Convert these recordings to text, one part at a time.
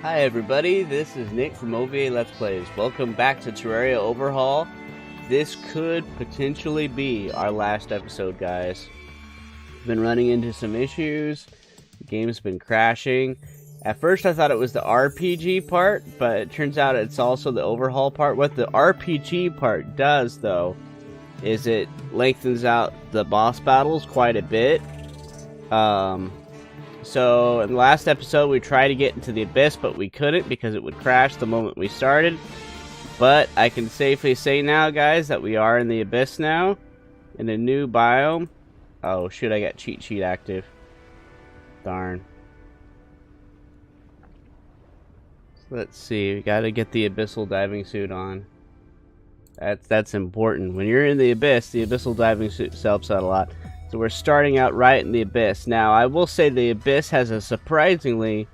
Hi everybody, this is Nick from OVA Let's Plays. Welcome back to Terraria Overhaul. This could potentially be our last episode, guys. Been running into some issues. The game's been crashing. At first I thought it was the RPG part, but it turns out it's also the overhaul part. What the RPG part does, though, is it lengthens out the boss battles quite a bit. So, in the last episode, we tried to get into the Abyss, but we couldn't because it would crash the moment we started. But I can safely say now, guys, that we are in the Abyss now, in a new biome. Oh, shoot, I got cheat sheet active. Darn. So let's see, we gotta get the Abyssal diving suit on. That's important. When you're in the Abyss, the Abyssal diving suit helps out a lot. So we're starting out right in the Abyss. Now, I will say the Abyss has a surprisingly,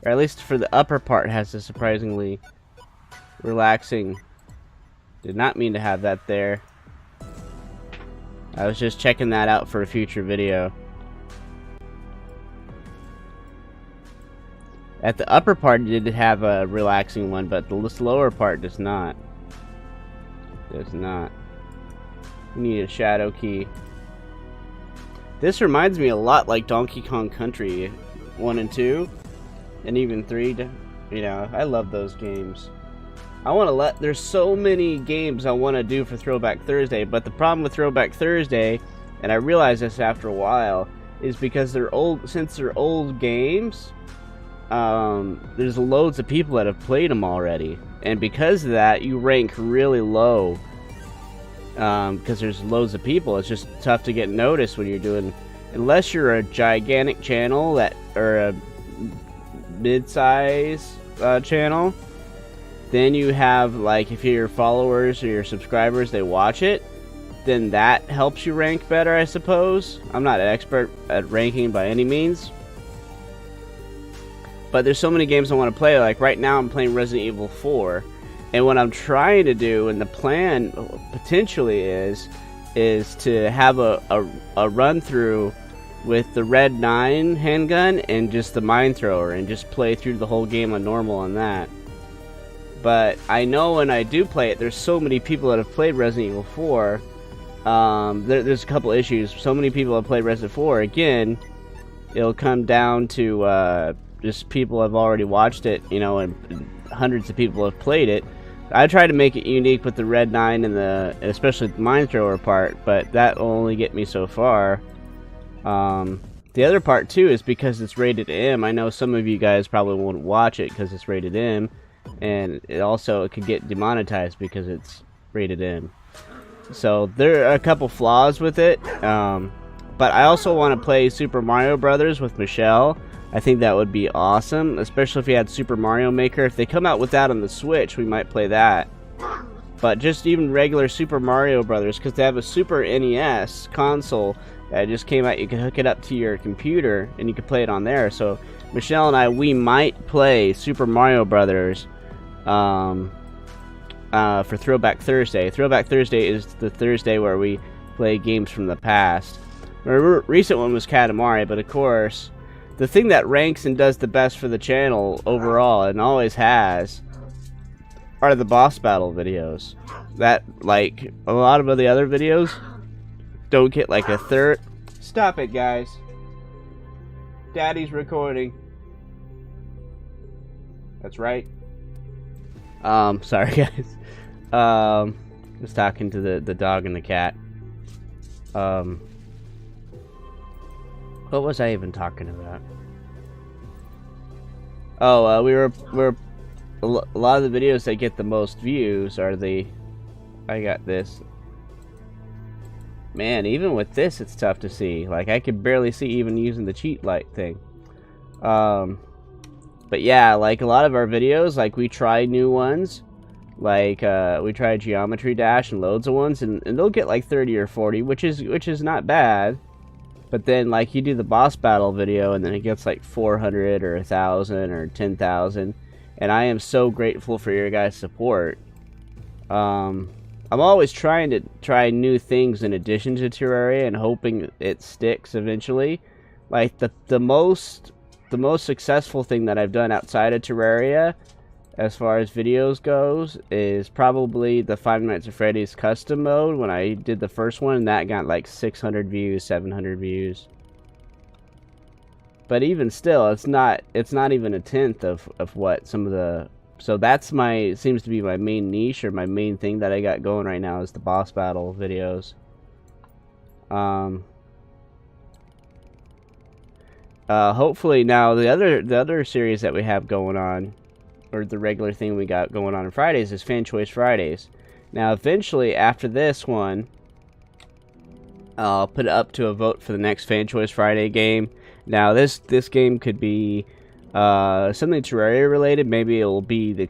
or at least for the upper part, has a surprisingly relaxing. Did not mean to have that there. I was just checking that out for a future video. At the upper part, it did have a relaxing one, but the lower part does not. Does not. We need a shadow key. This reminds me a lot like Donkey Kong Country 1 and 2, and even 3. You know, I love those games. There's so many games I want to do for Throwback Thursday, but the problem with Throwback Thursday, and I realized this after a while, is because they're old. Since they're old games, there's loads of people that have played them already, and because of that, you rank really low. Because there's loads of people, it's just tough to get noticed when you're doing, unless you're a gigantic channel or a mid-size channel. Then you have, like, if your followers or your subscribers, they watch it, then that helps you rank better, I suppose. I'm not an expert at ranking by any means, but there's so many games I want to play. Like right now I'm playing Resident Evil 4. And what I'm trying to do, and the plan potentially is to have a run through with the Red 9 handgun and just the mine thrower, and just play through the whole game on normal on that. But I know when I do play it, there's so many people that have played Resident Evil 4. There's a couple issues. So many people have played Resident 4. Again, it'll come down to just people have already watched it, you know, and hundreds of people have played it. I try to make it unique with the Red 9 and especially the mine thrower part, but that will only get me so far. The other part too is because it's rated M. I know some of you guys probably won't watch it because it's rated M, and it could get demonetized because it's rated M. So there are a couple flaws with it, but I also want to play Super Mario Brothers with Michelle. I think that would be awesome, especially if you had Super Mario Maker. If they come out with that on the Switch, we might play that. But just even regular Super Mario Brothers, because they have a Super NES console that just came out. You can hook it up to your computer, and you can play it on there. So Michelle and I, we might play Super Mario Brothers for Throwback Thursday. Throwback Thursday is the Thursday where we play games from the past. Our recent one was Katamari, but of course, the thing that ranks and does the best for the channel overall, and always has, are the boss battle videos. That, like, a lot of the other videos don't get like a third. Stop it, guys. Daddy's recording. That's right. Sorry, guys. Just talking to the dog and the cat. What was I even talking about? Oh, a lot of the videos that get the most views are I got this. Man, even with this, it's tough to see. Like, I could barely see even using the cheat light thing. But yeah, like a lot of our videos, like we try new ones. Like, we tried Geometry Dash and loads of ones, and they'll get like 30 or 40, which is not bad. But then, like, you do the boss battle video, and then it gets like 400 or 1,000 or 10,000. And I am so grateful for your guys' support. I'm always trying to try new things in addition to Terraria and hoping it sticks eventually. Like, the most the most successful thing that I've done outside of Terraria, as far as videos goes, is probably the Five Nights at Freddy's custom mode. When I did the first one, that got like 600 views, 700 views. But even still, it's not even a tenth of what some of the. So that's seems to be my main niche, or my main thing that I got going right now, is the boss battle videos. Hopefully now the other series that we have going on, or the regular thing we got going on Fridays, is Fan Choice Fridays. Now eventually after this one, I'll put it up to a vote for the next Fan Choice Friday game. Now this game could be something Terraria related. Maybe it will be the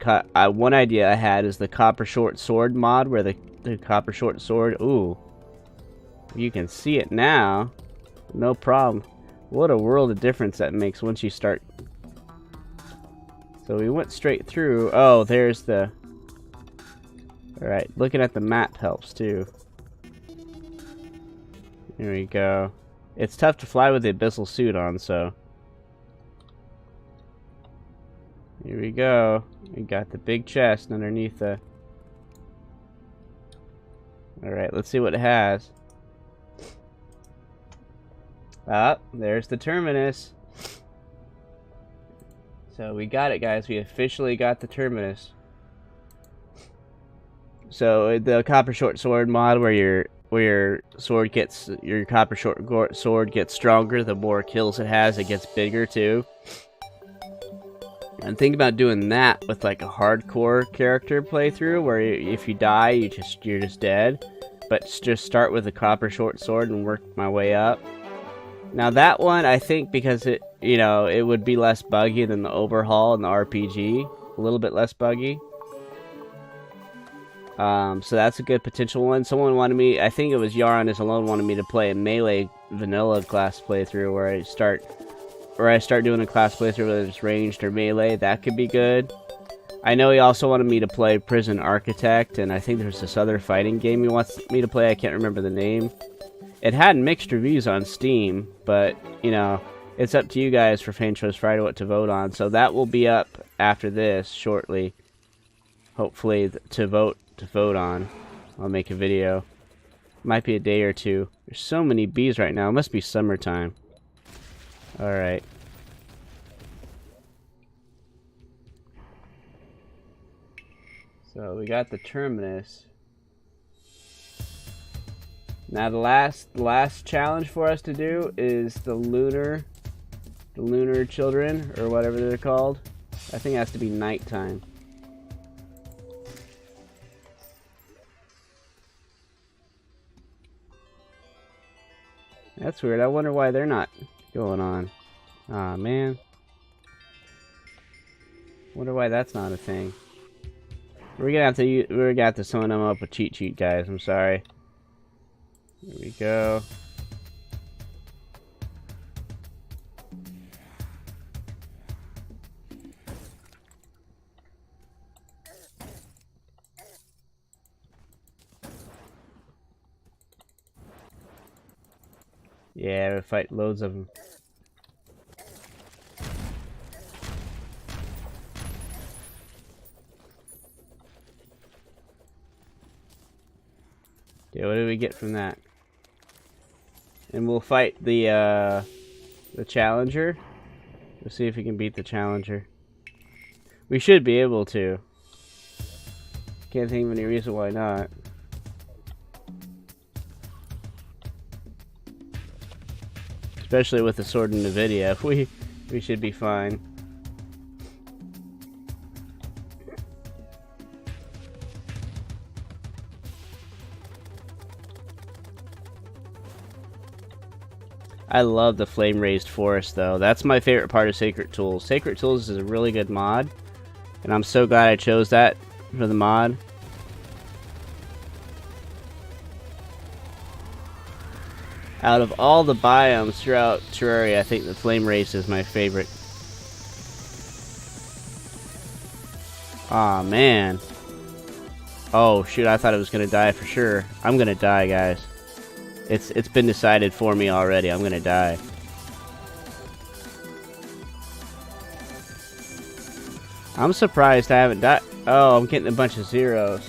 one idea I had is the Copper Short Sword mod, where the Copper Short Sword, ooh, you can see it now, no problem. What a world of difference that makes once you start. So we went straight through. Oh, there's the... Alright, looking at the map helps too. There we go. It's tough to fly with the abyssal suit on, so... Here we go. We got the big chest underneath the... Alright, let's see what it has. Ah, there's the terminus. So we got it, guys. We officially got the terminus. So the Copper Short Sword mod, where your sword gets, your Copper Short Sword gets stronger the more kills it has. It gets bigger too. And think about doing that with like a hardcore character playthrough, where if you die, you're just dead. But just start with the Copper Short Sword and work my way up. Now that one, I think, because it would be less buggy than the Overhaul and the RPG, a little bit less buggy. So that's a good potential one. Someone wanted me, I think it was Yaron is Alone, wanted me to play a melee vanilla class playthrough where I start doing a class playthrough whether it's ranged or melee. That could be good. I know he also wanted me to play Prison Architect, and I think there's this other fighting game he wants me to play. I can't remember the name. It had mixed reviews on Steam, but, it's up to you guys for Fan Choice Friday what to vote on. So that will be up after this shortly. Hopefully to vote on. I'll make a video. Might be a day or two. There's so many bees right now. It must be summertime. Alright. So we got the terminus. Now the last challenge for us to do is the lunar children, or whatever they're called. I think it has to be nighttime. That's weird. I wonder why they're not going on. Aw, man. Wonder why that's not a thing. We're gonna have to summon them up with cheat sheet, guys. I'm sorry. Here we go. Yeah, we fight loads of them. Okay, what do we get from that? And we'll fight the challenger. We'll see if we can beat the challenger. We should be able to. Can't think of any reason why not. Especially with the sword in the video, we should be fine. I love the flame raised forest though. That's my favorite part of Sacred Tools. Sacred Tools is a really good mod, and I'm so glad I chose that for the mod. Out of all the biomes throughout Terraria, I think the flame race is my favorite. Aw, man. Oh shoot, I thought I was gonna die for sure. I'm gonna die, guys. It's been decided for me already. I'm gonna die. I'm surprised I haven't died. Oh, I'm getting a bunch of zeros.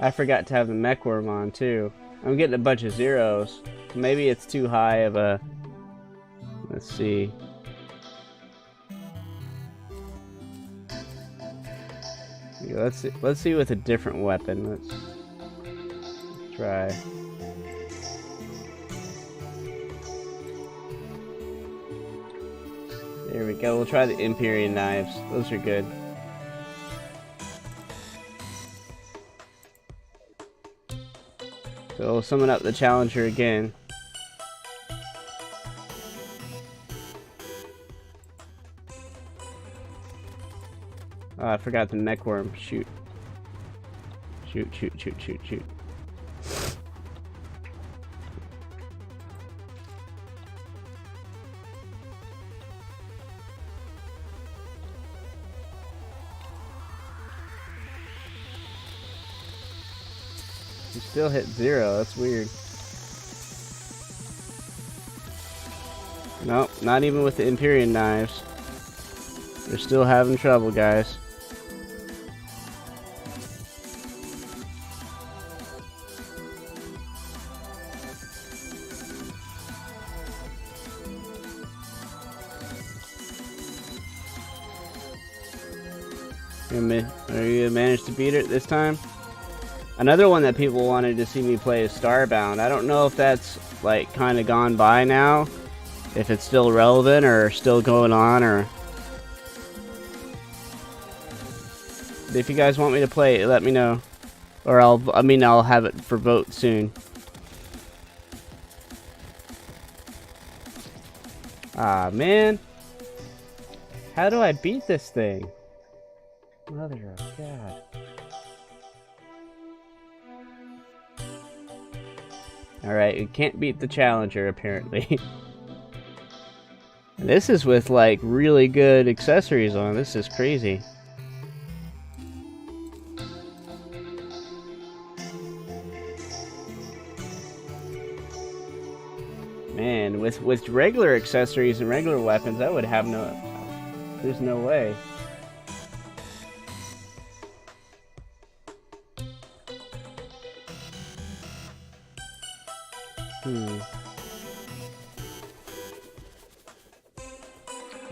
I forgot to have the mech worm on too. I'm getting a bunch of zeros. Maybe it's too high of a... Let's see. Let's see with a different weapon. Let's try. There we go. We'll try the Empyrean knives. Those are good. So we'll summon up the challenger again. Oh, I forgot the mech worm. Shoot. Shoot, shoot, shoot, shoot, shoot. You still hit 0. That's weird. Nope, not even with the Empyrean knives. They're still having trouble, guys. Are you gonna manage to beat it this time? Another one that people wanted to see me play is Starbound. I don't know if that's like kind of gone by now, if it's still relevant or still going on, or if you guys want me to play it, let me know, or I'll have it for vote soon. Ah man, how do I beat this thing? Mother of God. Alright, we can't beat the challenger apparently. And this is with like really good accessories on. This is crazy. Man, with regular accessories and regular weapons, I would have no... There's no way.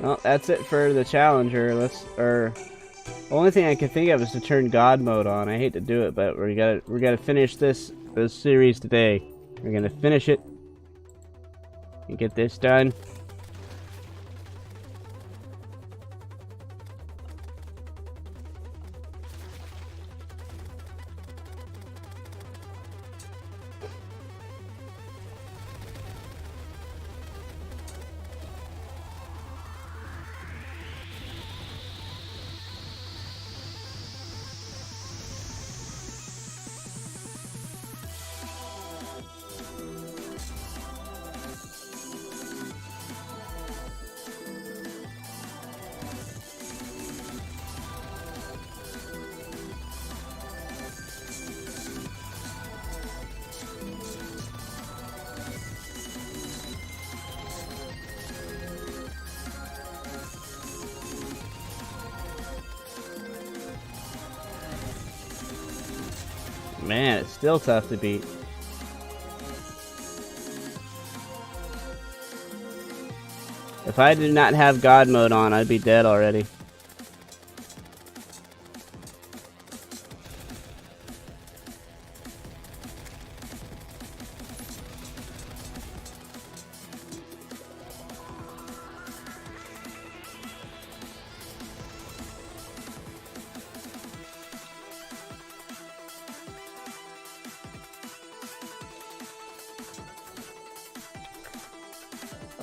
Well, that's it for the challenger. Only thing I can think of is to turn God mode on. I hate to do it, but we gotta finish this series today. We're gonna finish it and get this done. Man, it's still tough to beat. If I did not have God mode on, I'd be dead already.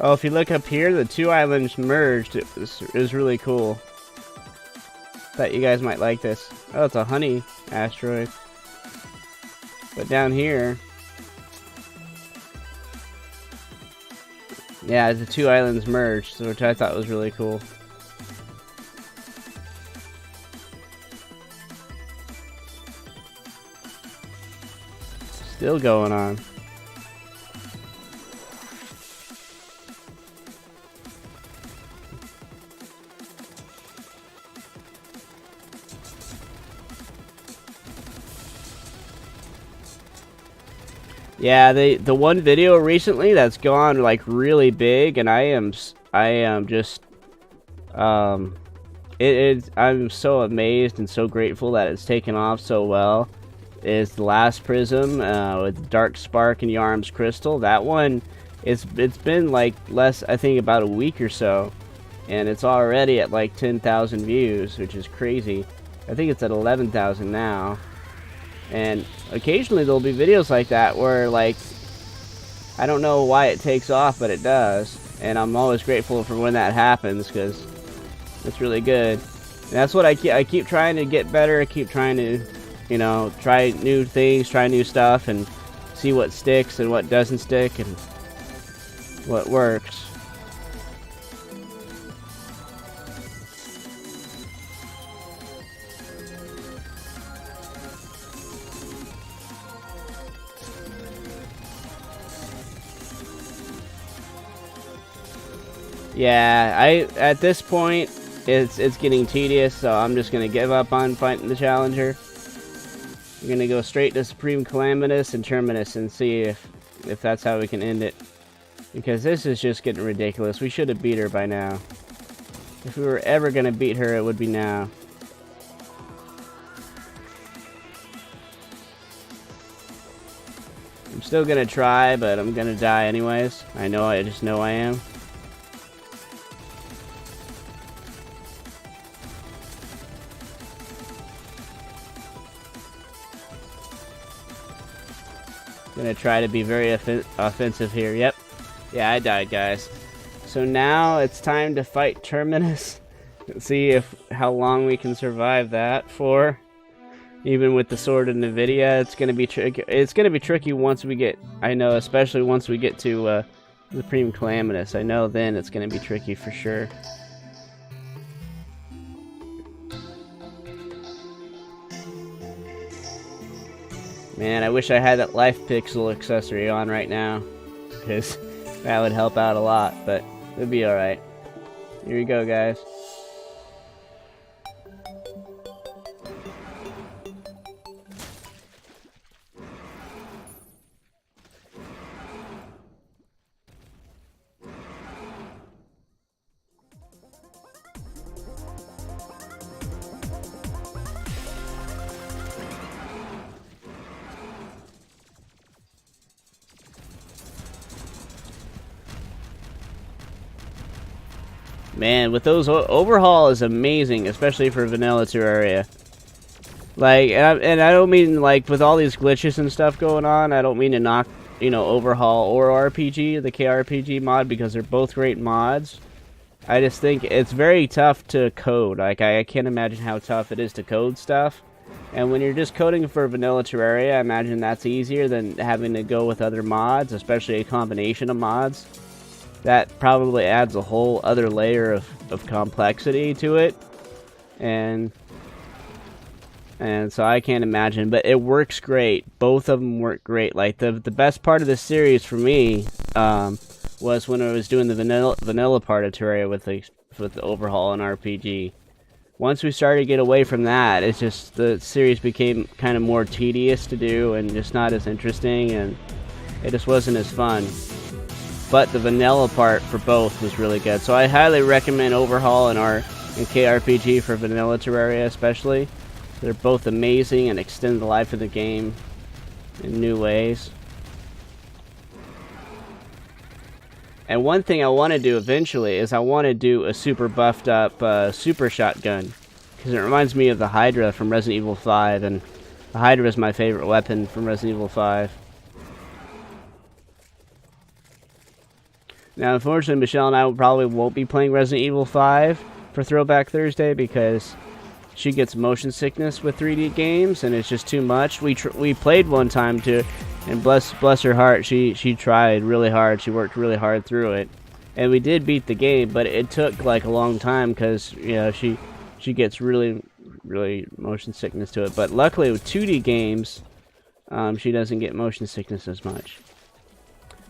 Oh, if you look up here, the two islands merged. It was really cool. Thought you guys might like this. Oh, it's a honey asteroid. But down here... Yeah, the two islands merged, which I thought was really cool. Still going on. Yeah, the one video recently that's gone like really big, and I am just I'm so amazed and so grateful that it's taken off so well. Is the last prism with Dark Spark and Yarm's crystal. That one, it's been like less, I think, about a week or so, and it's already at like 10,000 views, which is crazy. I think it's at 11,000 now. And occasionally there'll be videos like that where, like, I don't know why it takes off, but it does. And I'm always grateful for when that happens, because it's really good. And that's what I keep trying to get better. I keep trying to, you know, try new things, try new stuff, and see what sticks and what doesn't stick and what works. Yeah, at this point it's getting tedious, so I'm just gonna give up on fighting the challenger. I'm gonna go straight to Supreme Calamitas and Terminus and see if that's how we can end it. Because this is just getting ridiculous. We should have beat her by now. If we were ever gonna beat her, it would be now. I'm still gonna try, but I'm gonna die anyways. I just know I am. Gonna try to be very offensive here. Yep. Yeah, I died, guys. So now it's time to fight Terminus. Let's see how long we can survive that for. Even with the sword and Nvidia, it's gonna be tricky. It's gonna be tricky once we get. I know, especially once we get to the Supreme Calamitas. I know then it's gonna be tricky for sure. Man, I wish I had that life pixel accessory on right now, because that would help out a lot, but it'll be alright. Here we go, guys. Man, with those overhaul is amazing, especially for vanilla Terraria. Like, and I don't mean like with all these glitches and stuff going on. I don't mean to knock, you know, overhaul or RPG, the KRPG mod, because they're both great mods. I just think it's very tough to code. Like, I can't imagine how tough it is to code stuff. And when you're just coding for vanilla Terraria, I imagine that's easier than having to go with other mods, especially a combination of mods. That probably adds a whole other layer of complexity to it, and so I can't imagine, but it works great. Both of them work great. Like the best part of the series for me was when I was doing the vanilla part of Terraria with the overhaul and RPG. Once we started to get away from that, it's just the series became kind of more tedious to do and just not as interesting, and it just wasn't as fun. But the vanilla part for both was really good. So I highly recommend Overhaul and KRPG for vanilla Terraria especially. They're both amazing and extend the life of the game in new ways. And one thing I want to do eventually is I want to do a super buffed up super shotgun. Because it reminds me of the Hydra from Resident Evil 5. And the Hydra is my favorite weapon from Resident Evil 5. Now, unfortunately, Michelle and I probably won't be playing Resident Evil 5 for Throwback Thursday because she gets motion sickness with 3D games, and it's just too much. We played one time too, and bless her heart, she tried really hard. She worked really hard through it, and we did beat the game, but it took like a long time because, you know, she gets really motion sickness to it. But luckily with 2D games, she doesn't get motion sickness as much.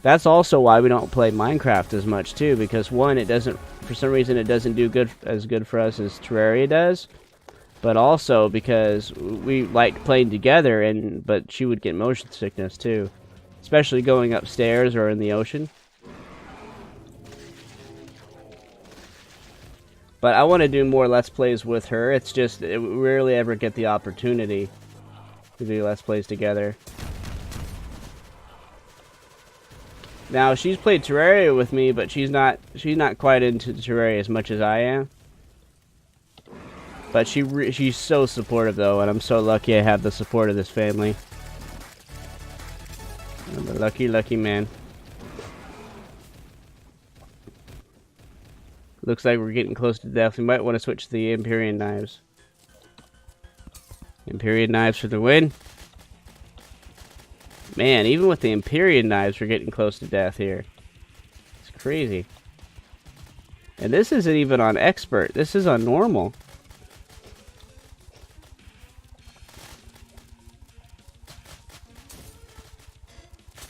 That's also why we don't play Minecraft as much too, because one, it doesn't, for some reason, it doesn't do as good for us as Terraria does, but also because we like playing together, but she would get motion sickness too, especially going upstairs or in the ocean. But I want to do more Let's Plays with her. It's just, we rarely ever get the opportunity to do Let's Plays together. Now, she's played Terraria with me, but she's not quite into Terraria as much as I am. But she's so supportive, though, and I'm so lucky I have the support of this family. I'm a lucky, lucky man. Looks like we're getting close to death. We might want to switch to the Empyrean knives. Empyrean knives for the win. Man, even with the Empyrean knives, we're getting close to death here. It's crazy. And this isn't even on expert. This is on normal.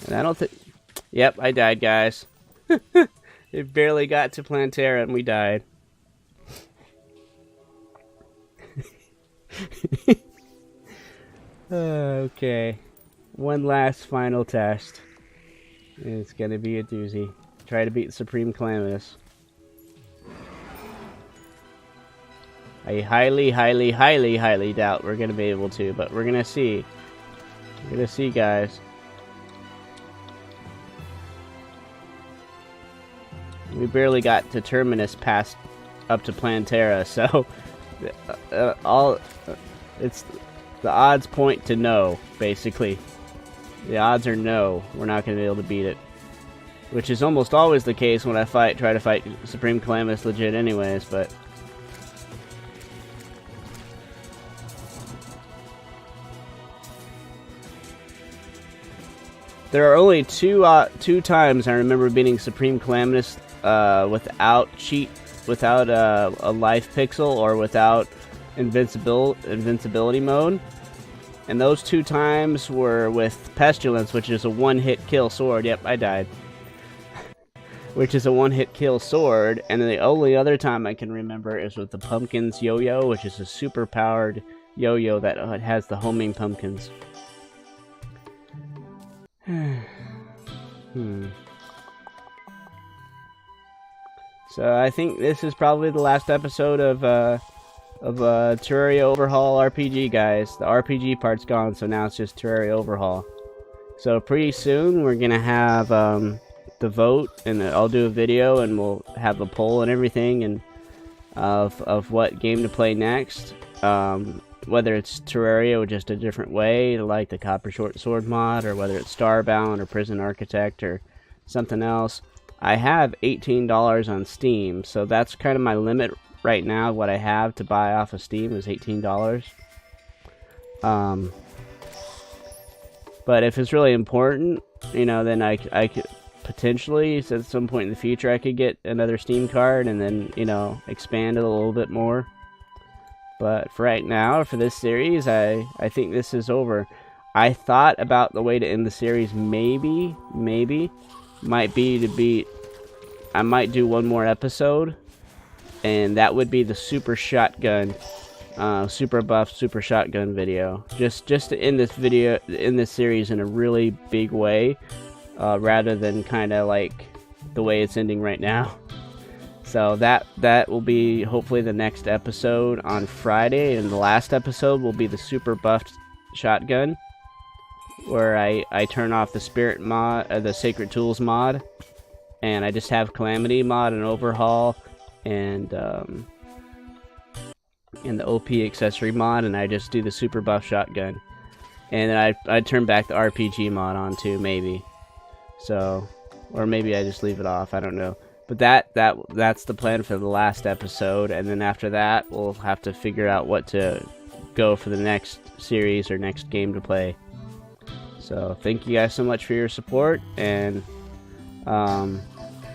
And I don't think... Yep, I died, guys. It barely got to Plantera and we died. Okay. One last final test. It's gonna be a doozy. Try to beat Supreme Calamitas. I highly, highly, highly, highly doubt we're gonna be able to, but we're gonna see. We're gonna see, guys. We barely got to Terminus past up to Plantera, so it's the odds point to no, basically. The odds are no, we're not going to be able to beat it. Which is almost always the case when I try to fight Supreme Calamitas legit anyways, but... There are only two times I remember beating Supreme Calamitas without a life pixel or without invincibility mode. And those 2 times were with Pestilence, which is a one-hit kill sword. Yep, I died. Which is a one-hit kill sword. And the only other time I can remember is with the Pumpkins yo-yo, which is a super-powered yo-yo that has the homing pumpkins. So I think this is probably the last episode of Terraria Overhaul RPG, guys. The RPG part's gone, so now it's just Terraria Overhaul. So pretty soon we're gonna have the vote, and I'll do a video, and we'll have a poll and everything, and of what game to play next. Whether it's Terraria or just a different way, like the Copper Short Sword mod, or whether it's Starbound or Prison Architect or something else. I have $18 on Steam, so that's kind of my limit right now. What I have to buy off of Steam is $18. But if it's really important, you know, then I could potentially, at some point in the future, I could get another Steam card and then, you know, expand it a little bit more. But for right now, for this series, I think this is over. I thought about the way to end the series, maybe, might be to beat... I might do one more episode, and that would be the super shotgun, super buff super shotgun video. Just to end this video, in this series in a really big way, rather than kind of like the way it's ending right now. So that will be hopefully the next episode on Friday, and the last episode will be the super buffed shotgun, where I turn off the spirit mod, the sacred tools mod, and I just have calamity mod and overhaul, and the OP accessory mod, and I just do the super buff shotgun, and then I turn back the RPG mod on too, maybe. So, or maybe I just leave it off. I don't know. But that's the plan for the last episode, and then after that, we'll have to figure out what to go for the next series or next game to play. So thank you guys so much for your support, and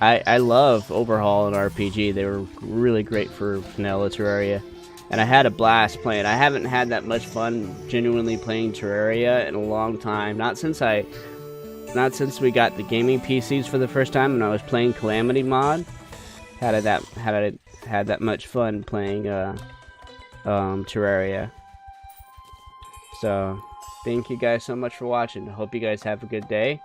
I love Overhaul and RPG. They were really great for vanilla Terraria, and I had a blast playing. I haven't had that much fun genuinely playing Terraria in a long time. Not since we got the gaming PCs for the first time and I was playing Calamity mod. Had I had that much fun playing Terraria. So thank you guys so much for watching. I hope you guys have a good day,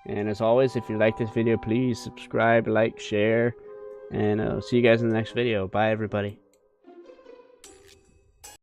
And as always, if you like this video, please subscribe, like, share, and see you guys in the next video. Bye, everybody.